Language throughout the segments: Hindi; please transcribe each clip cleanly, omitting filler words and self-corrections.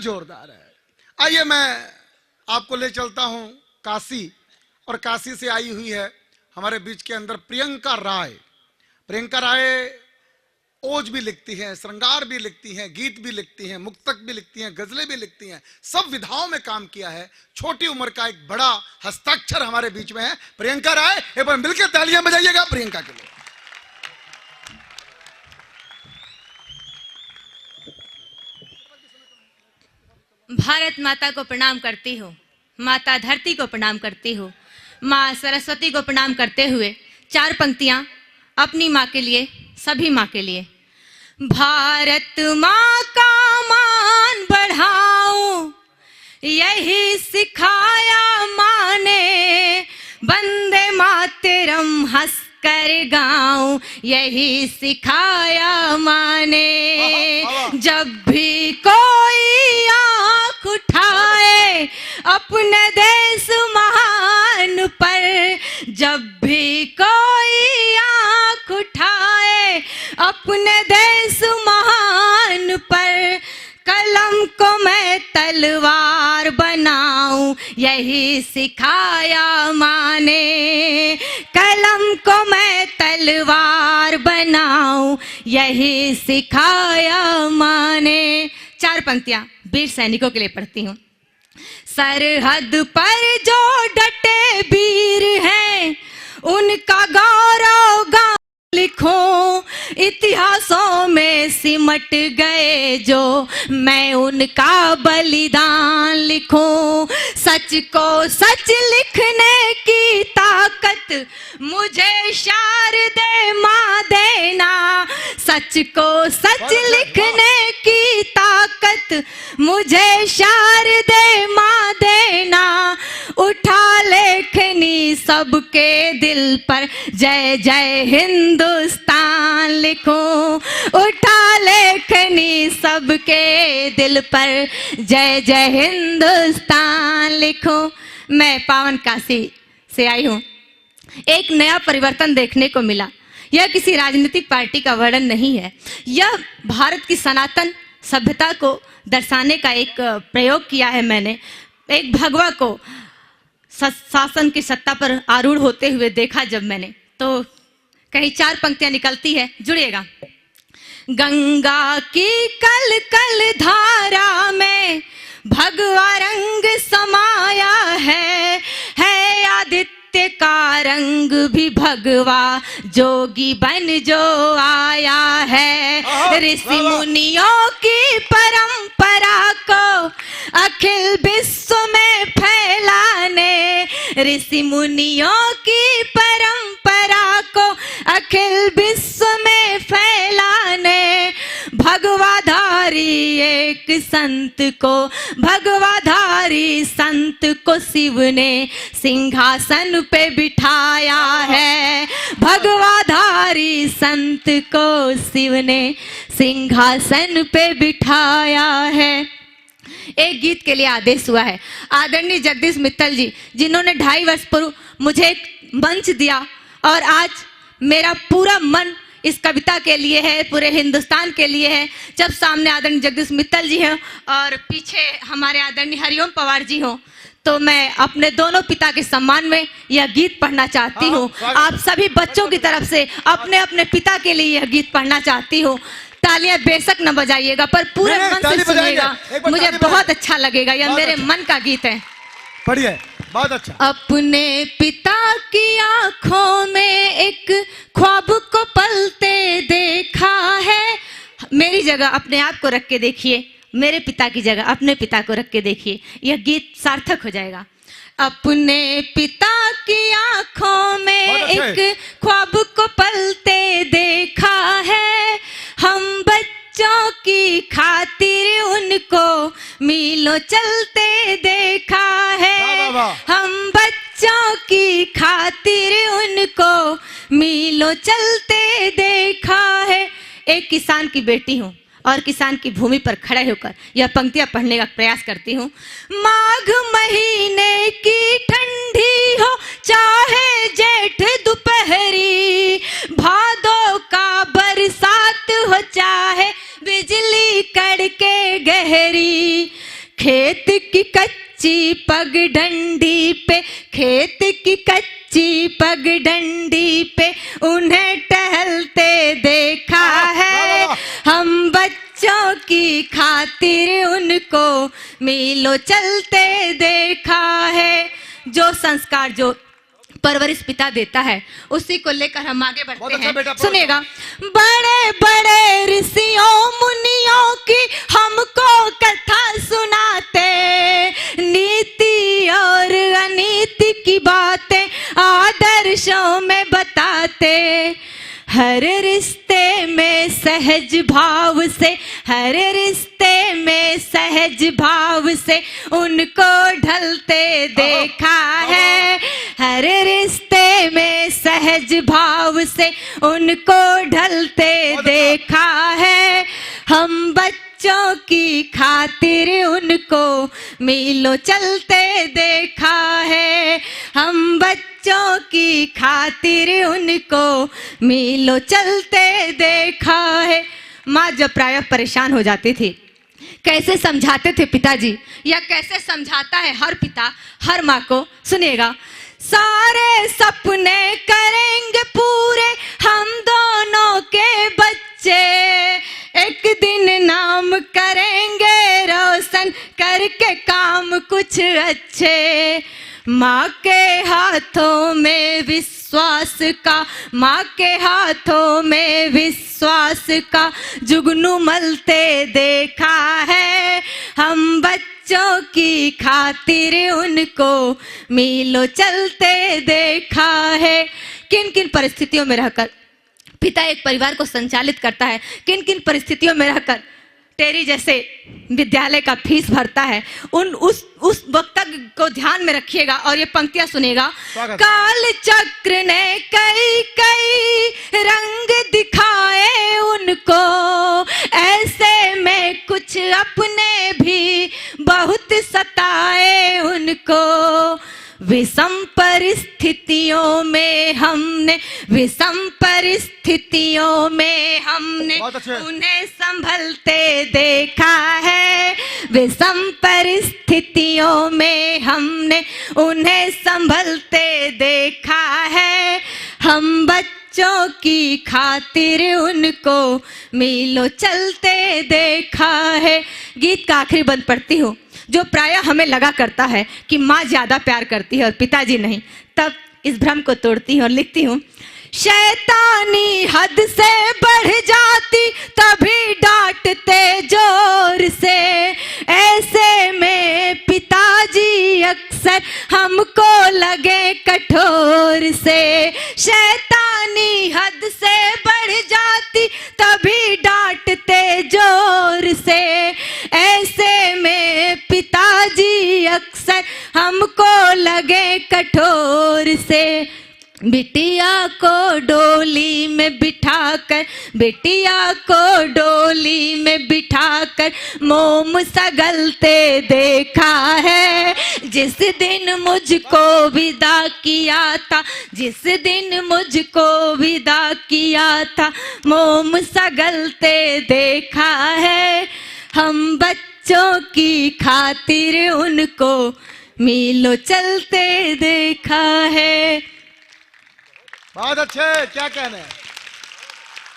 जोरदार है। आइए मैं आपको ले चलता हूं काशी, और काशी से आई हुई है हमारे बीच के अंदर प्रियंका राय। प्रियंका राय ओज भी लिखती हैं, श्रृंगार भी लिखती हैं, गीत भी लिखती हैं, मुक्तक भी लिखती हैं, गजलें भी लिखती हैं, सब विधाओं में काम किया है। छोटी उम्र का एक बड़ा हस्ताक्षर हमारे बीच में है प्रियंका राय। एक बार मिलकर तालियां बजाइएगा प्रियंका के लिए। भारत माता को प्रणाम करती हूँ, माता धरती को प्रणाम करती हूँ, माँ सरस्वती को प्रणाम करते हुए 4 पंक्तियाँ अपनी माँ के लिए, सभी माँ के लिए। भारत माँ का मान बढ़ाऊं, यही सिखाया माँ ने, वंदे मातरम हंस कर गाऊं, यही सिखाया माँ ने। जब भी कोई आँख उठाए अपने देश महान पर, जब भी कोई आँख उठाए अपने देश महान पर, कलम को मैं तलवार बनाऊं, यही सिखाया माँ ने। कलम को मैं तलवार बनाऊं, यही सिखाया माँ ने। 4 पंक्तियां वीर सैनिकों के लिए पढ़ती हूँ। सरहद पर जो डटे वीर हैं, उनका गौरव गान लिखूं, इतिहासों में सिमट गए जो, मैं उनका बलिदान लिखूं। सच को सच लिखने की ताकत मुझे शारदे माँ देना, सच को सच लिखने की ताकत मुझे शारदे माँ देना। उठा लेखनी सबके दिल पर, जय जय हिंदुस्तान लिखूं, उठा लेखनी सबके दिल पर, जय जय हिंदुस्तान लिखूं। मैं पावन काशी से आई हूँ। एक नया परिवर्तन देखने को मिला। यह किसी राजनीतिक पार्टी का वर्णन नहीं है, यह भारत की सनातन सभ्यता को दर्शाने का एक प्रयोग किया है मैंने। एक भगवा को शासन की सत्ता पर आरूढ़ होते हुए देखा जब मैंने, तो कहीं 4 पंक्तियां निकलती है, जुड़िएगा। गंगा की कल कल धारा में भगवा रंग समाया है आदित्य का रंग भी भगवा, जोगी बन जो आया है। ऋषि मुनियों की परंपरा को अखिल विश्व में फैलाने, ऋषि मुनियों की परंपरा को अखिल विश्व में फैलाने, भगवाधारी एक संत को, भगवाधारी संत को शिव ने सिंहासन पे बिठाया है, भगवाधारी संत को शिव ने सिंहासन पे बिठाया है। एक गीत के लिए आदेश हुआ है। आदरणीय जगदीश मित्तल जी, जिन्होंने 2.5 वर्ष पूर्व मुझे एक मंच दिया, और आज मेरा पूरा मन इस कविता के लिए है, पूरे हिंदुस्तान के लिए है। जब सामने आदरणीय जगदीश मित्तल जी हैं और पीछे हमारे आदरणीय हरिओम पवार जी हों, तो मैं अपने दोनों पिता के सम्मान में यह गीत पढ़ना चाहती हूँ। आप सभी बच्चों की तरफ से अपने अपने पिता के लिए यह गीत पढ़ना चाहती हूँ। तालियां बेशक न बजाइएगा, पर पूरे मन से सुनिएगा, मुझे बहुत अच्छा लगेगा। यह मेरे मन का गीत है। पढ़िए, बहुत अच्छा। अपने पिता की आंखों में एक ख्वाब को पलते देखा है। मेरी जगह अपने आप को रख के देखिए, मेरे पिता की जगह अपने पिता को रख के देखिए, यह गीत सार्थक हो जाएगा। अपने पिता की आंखों में एक ख्वाब को पलते देखा है, हम बच्चों की खातिर उनको मीलों चलते देखा है, हम बच्चों की खातिर उनको मीलों चलते देखा है। एक किसान की बेटी हूँ और किसान की भूमि पर खड़े होकर यह पंक्तियां पढ़ने का प्रयास करती हूँ। माघ महीने की ठंडी हो चाहे जेठ दोपहरी, भादों का बरसात हो चाहे बिजली कड़के गहरी, खेत की कच्ची पगडंडी पे, खेत की कच्ची पगडंडी पे उन्हें टहलते देखा है। हम बच्चों की खातिर उनको मीलों चलते देखा है। जो संस्कार, जो परवरिश पिता देता है, उसी को लेकर हम आगे बढ़ते हैं। सुनिएगा, बड़े बड़े ऋषियों मुनियों की हमको कथा सुनाते, नीति और अनीति की बातें आदर्शों में बताते। हर रिश्ते में सहज भाव से, हर रिश्ते में सहज भाव से उनको ढलते देखा है। हर रिश्ते में सहज भाव से उनको ढलते देखा है। हम बच्चों की खातिर उनको मीलों चलते देखा है। हम बच्चों की खातिर उनको मीलों चलते देखा है। माँ जब प्रायः परेशान हो जाती थी, कैसे समझाते थे पिताजी, या कैसे समझाता है हर पिता हर माँ को, सुनिएगा। सारे सपने करेंगे पूरे हम दोनों के बच्चे, एक दिन नाम करेंगे रोशन करके काम कुछ अच्छे। माँ के हाथों में विश्वास का, माँ के हाथों में विश्वास का जुगनू मलते देखा है। हम बच्चों की खातिर उनको मीलों चलते देखा है। किन किन परिस्थितियों में रहकर पिता एक परिवार को संचालित करता है, किन किन परिस्थितियों में रहकर टेरी जैसे विद्यालय का फीस भरता है, उस वक्तव्य को ध्यान में रखिएगा और ये पंक्तियां सुनेगा। काल चक्र ने कई कई रंग दिखाए उनको, ऐसे में कुछ अपने भी बहुत सताए उनको। विषम परिस्थितियों में हमने, विषम परिस्थितियों में हमने उन्हें संभलते देखा है। विषम परिस्थितियों में हमने उन्हें संभलते देखा है। हम बच्चों की खातिर उनको मीलों चलते देखा है। गीत का आखिरी बंद पढ़ती हूँ, जो प्रायः हमें लगा करता है कि माँ ज्यादा प्यार करती है और पिताजी नहीं, तब इस भ्रम को तोड़ती हूँ और लिखती हूँ। शैतानी हद से बढ़ जाती तभी डांटते जोर से, ऐसे में पिताजी अक्सर हमको लगे कठोर से। शैतानी हद से बढ़ जाती तभी डांटते जोर से, ऐसे में पिताजी अक्सर हमको लगे कठोर से। बिटिया को डोली में बिठाकर, बिटिया को डोली में बिठाकर मोम सगलते देखा है। जिस दिन मुझको विदा किया था, जिस दिन मुझको विदा किया था, मोम सगलते देखा है। हम बच्चों की खातिर उनको मीलों चलते देखा है। बहुत अच्छे, क्या कहना है?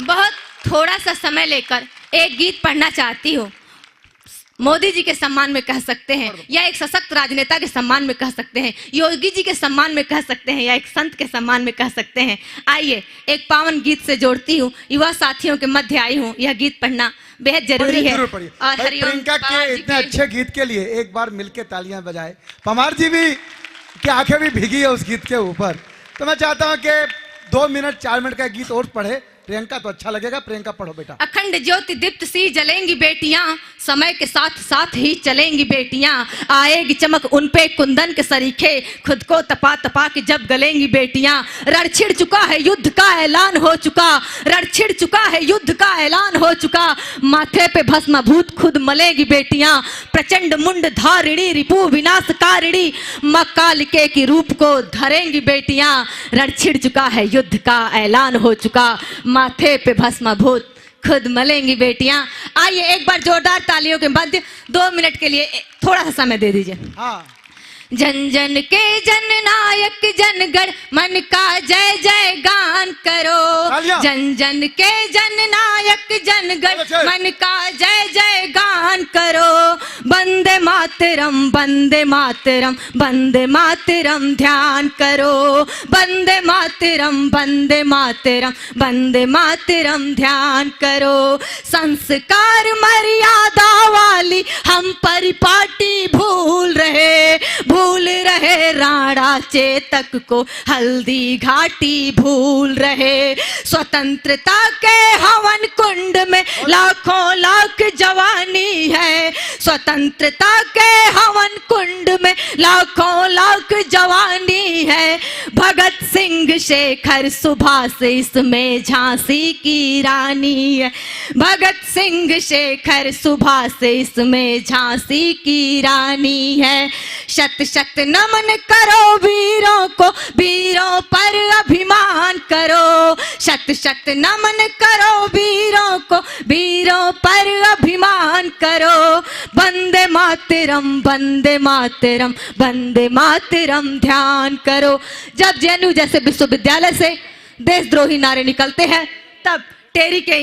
बहुत थोड़ा सा समय लेकर एक गीत पढ़ना चाहती हूँ। मोदी जी के सम्मान में कह सकते हैं, या एक सशक्त राजनेता के सम्मान में कह सकते हैं, योगी जी के सम्मान में कह सकते हैं, या एक संत के सम्मान में कह सकते हैं। आइए एक पावन गीत से जोड़ती हूँ, युवा साथियों के मध्य आई हूँ। यह गीत पढ़ना बेहद जरूरी है। और प्रियंका के इतने अच्छे गीत के लिए एक बार मिलके तालियां बजाए। पमार जी भी की आंखें भी भीगी है उस गीत के ऊपर। तो मैं चाहता हूं कि 2 मिनट 4 मिनट का गीत और पढ़े प्रियंका, तो अच्छा लगेगा। प्रियंका पढ़ो बेटा। अखंड ज्योति दीप्त सी जलेंगी बेटियां, समय के साथ साथ ही चलेंगी बेटियां। आएगी चमक उन पे कुंदन के सरीखे, खुद को तपा तपा के जब गलेंगी बेटियां। रण छिड़ चुका है युद्ध का ऐलान हो चुका, रण छिड़ चुका है युद्ध का ऐलान हो चुका। माथे पे भस्मभूत खुद मलेगी बेटियां। प्रचंड मुंड धारिणी रिपु विनाशकारिणी, मक्कालिके की रूप को धरेंगी बेटियां। रण छिड़ चुका है युद्ध का ऐलान हो चुका, माथे पे भस्मभूत खुद मलेंगी बेटियां। आइए एक बार जोरदार तालियों के मध्य 2 मिनट के लिए थोड़ा सा समय दे दीजिए। हाँ, जन जन के जन नायक जनगण मन का जय जय गान करो। तालियां। जन जन के जन नायक जनगण मन का जय जय गान करो। वंदे मातरम वंदे मातरम वंदे मातरम ध्यान करो। वंदे मातरम वंदे मातरम वंदे मातरम ध्यान करो। संस्कार मर्यादा वाली हम परिपाटी भूल रहे राणा चेतक को हल्दी घाटी भूल रहे। स्वतंत्रता के हवन कुंड में लाखों लाख जवानी है। स्वतंत्रता के हवन कुंड में लाखों लाख जवानी है। भगत सिंह शेखर सुभाष इसमें झांसी की रानी है। भगत सिंह शेखर सुभाष इसमें झांसी की रानी है। शत शत नमन करो वीरों को, वीरों पर अभिमान करो। शत शत नमन करो वीरों को, वीरों पर अभिमान करो। वंदे मातरम वंदे मातरम वंदे मातरम ध्यान करो। जब जेएनयू जैसे विश्वविद्यालय से देशद्रोही नारे निकलते हैं तब टेरी के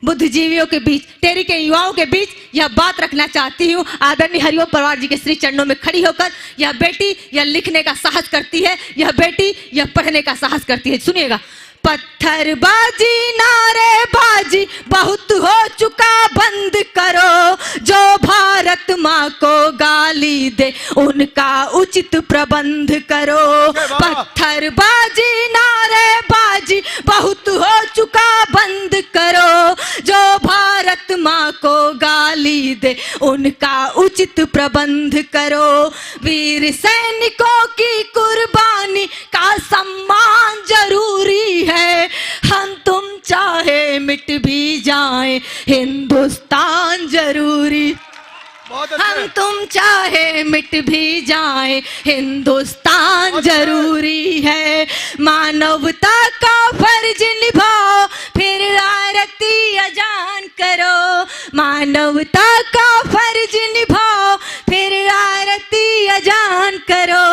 बुद्धिजीवियों के बीच, टेरी के युवाओं के बीच यह बात रखना चाहती हूँ। आदरणीय हरिओम परवार जी के श्री चरणों में खड़ी होकर यह बेटी यह लिखने का साहस करती है, यह बेटी यह पढ़ने का साहस करती है। सुनिएगा। पत्थरबाजी नारेबाजी बहुत हो चुका बंद करो। जो भारत माँ को गाली दे उनका उचित प्रबंध करो। पत्थरबाजी नारेबाजी बहुत हो चुका बंद करो। जो भारत माँ को गाली दे उनका उचित प्रबंध करो। वीर सैनिकों की कुर्बानी का सम्मान जरूरी है। हम तुम चाहे मिट भी जाएं हिंदुस्तान जरूरी। हम तुम चाहे मिट भी जाएं हिंदुस्तान जरूरी है। मानवता का फर्ज निभाओ फिर आरती अजान करो। मानवता का फर्ज निभाओ फिर आरती अजान करो।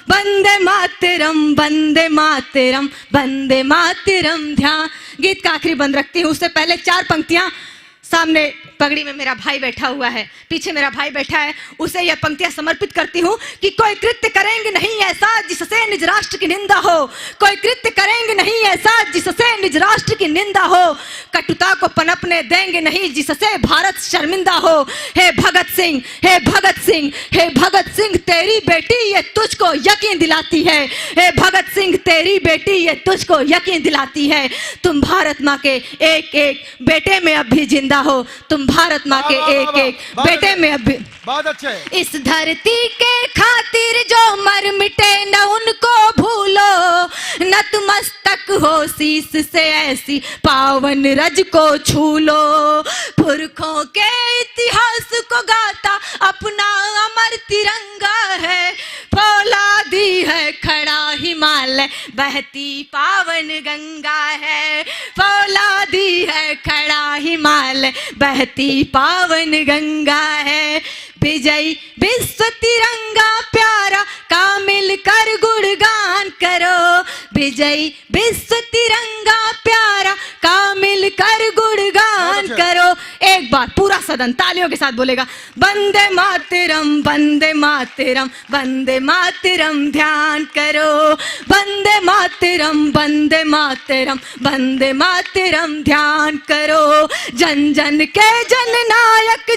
वंदे मातरम वंदे मातरम वंदे मातरम ध्यान। गीत का आखिरी बंद रखती हूँ, उससे पहले 4 पंक्तियां। सामने पगड़ी में मेरा भाई बैठा हुआ है, पीछे मेरा भाई बैठा है, उसे यह पंक्तियां समर्पित करती हूँ कि कोई कृत्य करेंगे नहीं ऐसा जिससे निज राष्ट्र की निंदा हो। कोई कृत्य करेंगे नहीं ऐसा जिससे निज राष्ट्र की निंदा हो। कटुता को पनपने देंगे नहीं जिससे भारत शर्मिंदा हो। हे भगत सिंह, हे भगत सिंह, हे भगत सिंह तेरी बेटी ये तुझको यकीन दिलाती है। हे भगत सिंह तेरी बेटी ये तुझको यकीन दिलाती है। तुम भारत माँ के एक एक बेटे में अब भी जिंदा हो। तुम भारत माँ के एक एक बेटे में अब भी। बहुत अच्छे। इस धरती के खातिर जो मर मिटे न उनको भूलो। नतमस्तक हो शीश से ऐसी पावन रज को छू लो। पुरखों के इतिहास को गाता अपना अमर तिरंगा है। फौलादी है खड़ा हिमालय बहती पावन गंगा है। फौलादी है खड़ा हिमालय बहती पावन गंगा है। विजय विश्व तिरंगा प्यारा का मिलकर गुणगान करो। विजय विश्व तिरंगा प्यारा का मिलकर गुणगान करो। एक बार पूरा सदन तालियों के साथ बोलेगा। वंदे मातरम वंदे मातरम वंदे मातरम ध्यान करो। वंदे मातरम वंदे मातरम वंदे मातरम ध्यान करो। जन जन के जन नायक